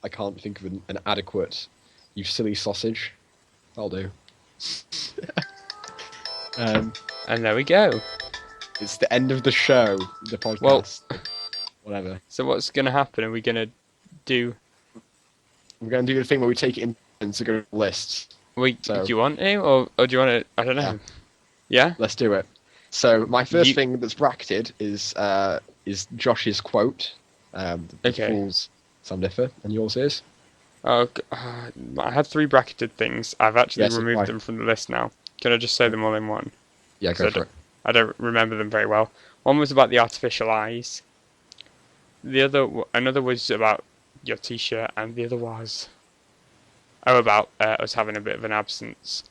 I can't think of an adequate. You silly sausage. I'll do. um, And there we go. it's the end of the show, the Well, podcast. Whatever. so what's gonna happen? Are we gonna do? We're going to do the thing where we take it in turns to go to lists. Do you want to, or do you want to? I don't know. Yeah. Let's do it. So my first You- thing that's bracketed is Josh's quote. The Okay. Fools Some Differ, and yours is? Oh, I had 3 bracketed things. I've actually Yes, removed why? them from the list now. Can I just say them all in one? Yeah, go So for it. I don't remember them very well. One was about the artificial eyes. Another was about your T-shirt, and the other was about us having a bit of an absence.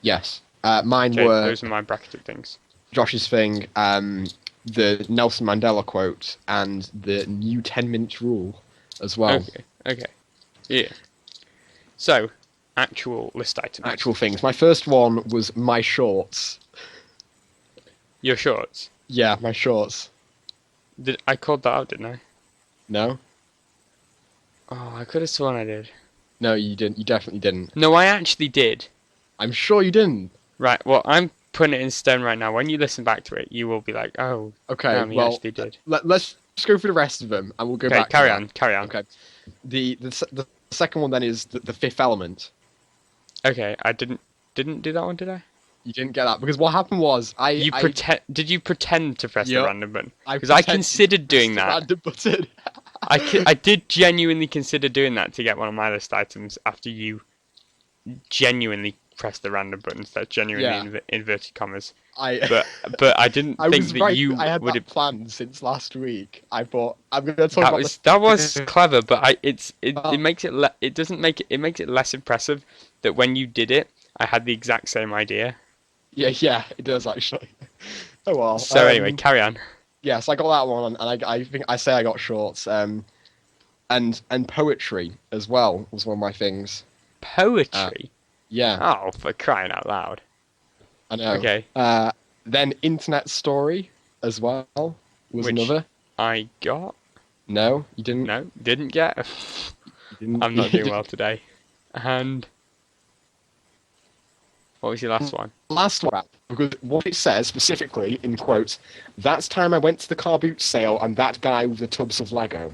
Yes. Mine Okay, were those are my bracketed things. Josh's thing, the Nelson Mandela quote, and the new 10-minute rule as well. Okay. Yeah. So, actual list items. Actual things. My first one was my shorts. Your shorts. Yeah, my shorts. I called that out, didn't I? No? Oh, I could have sworn I did. No, you didn't. You definitely didn't. No, I actually did. I'm sure you didn't. Right, well, I'm putting it in stone right now. When you listen back to it, you will be like, oh, Okay, damn, he well, actually did. let's just go through the rest of them, and we'll go Okay, back. carry to on, carry on. that. Okay. The second one then is the Fifth Element. Okay, I didn't do that one, did I? You didn't get that because what happened was Did you pretend to press the Yep. random button? I Because I pretended considered to press doing the that. random button. I did genuinely consider doing that to get one of my list items after you genuinely pressed the random buttons. That's genuinely Yeah. inverted commas. I But I didn't I think was that right. you I had would that have. planned since last week. I thought I'm going to talk about That was clever, but Well- it makes it it doesn't make it makes it less impressive that when you did it, I had the exact same idea. Yeah, it does actually. Oh well. So anyway, carry on. Yes, I got that one, and I think I say I got shorts. And poetry as well was one of my things. Poetry. Yeah, Oh, for crying out loud. I know. Okay. Then internet story as well was Which- another. I got No, you didn't. no, didn't get. You didn't I'm not you doing didn't. well today. And what was your last one? Last one, because what it says specifically in quotes, that's time I went to the car boot sale and that guy with the tubs of Lego.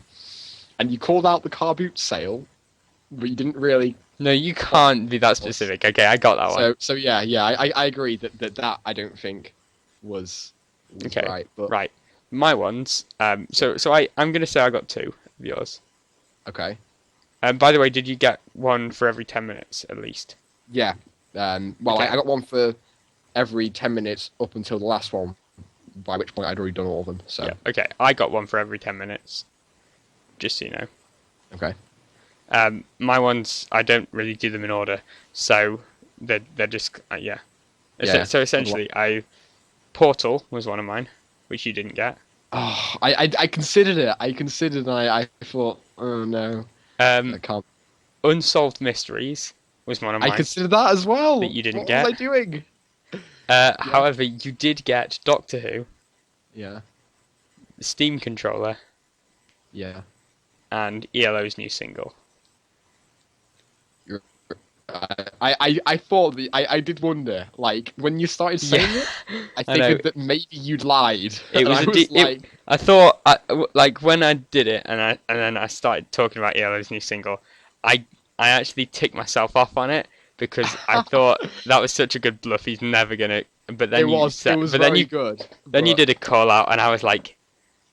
And you called out the car boot sale, but you didn't really. No, you can't be that specific. Okay, I got that one. So yeah, I agree that I don't think was Okay, right. But right. My ones. I'm gonna say I got 2 of yours. okay, By the way, did you get one for every 10 minutes at least? yeah. Well, Okay. I got one for every 10 minutes up until the last one, by which point I'd already done all of them. So Yeah. Okay, I got one for every 10 minutes. Just so you know. okay, My ones, I don't really do them in order, so they're just yeah. Yeah. So essentially, Portal was one of mine, which you didn't get. oh, I considered it. I considered, and I thought, oh no, I can't. Unsolved Mysteries was one of mine. I considered that as well. That you didn't what get. was I doing? However, you did get Doctor Who, Yeah, the Steam controller, yeah. and ELO's new single. I thought I did wonder, like when you started saying it, I I know. figured that maybe you'd lied. It And was I a de- like, I thought like when I did it and then I started talking about ELO's new single, I I actually ticked myself off on it because I thought that was such a good bluff. He's never gonna. But then you It said, was but then very you good. then you But did a call out, and I was like,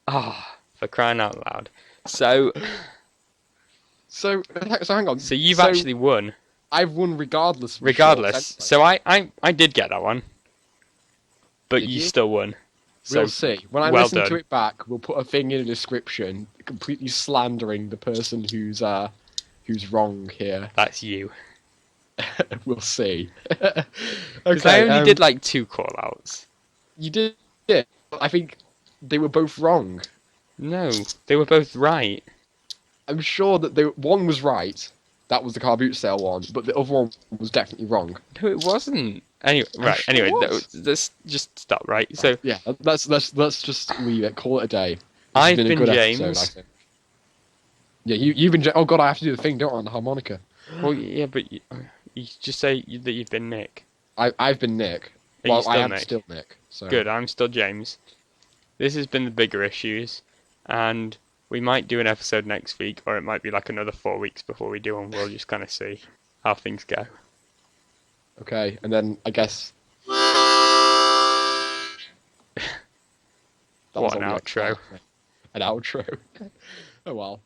oh, for crying out loud. So so hang on. so you've So actually won, I've won regardless of the shorts regardless. anyway. So I did get that one, but Did you you? still won. We'll So see. When I well listen to done. it back, we'll put a thing in the description completely slandering the person who's wrong here. That's you. We'll see. Because I Okay, only did like 2 call outs. you did it. I think they were both wrong. No, they were both right. I'm sure that one was right. That was the car boot sale one, but the other one was definitely wrong. No, it wasn't. Anyway, I'm right. sure it Anyway, was. let's just stop. Right. So Yeah, let's just leave it. Call it a day. This has I've been a been good episode, I James. think. Yeah, you've been. Oh God, I have to do the thing, don't I, on the harmonica? Well, yeah, but you just say that you've been Nick. I've been Nick. Are you Well, I still am Nick? still Nick. So Good. I'm still James. This has been the bigger issues, and we might do an episode next week, or it might be like another 4 weeks before we do one. We'll just kind of see how things go. Okay, and then I guess that was What an all the outro. An outro. Oh well.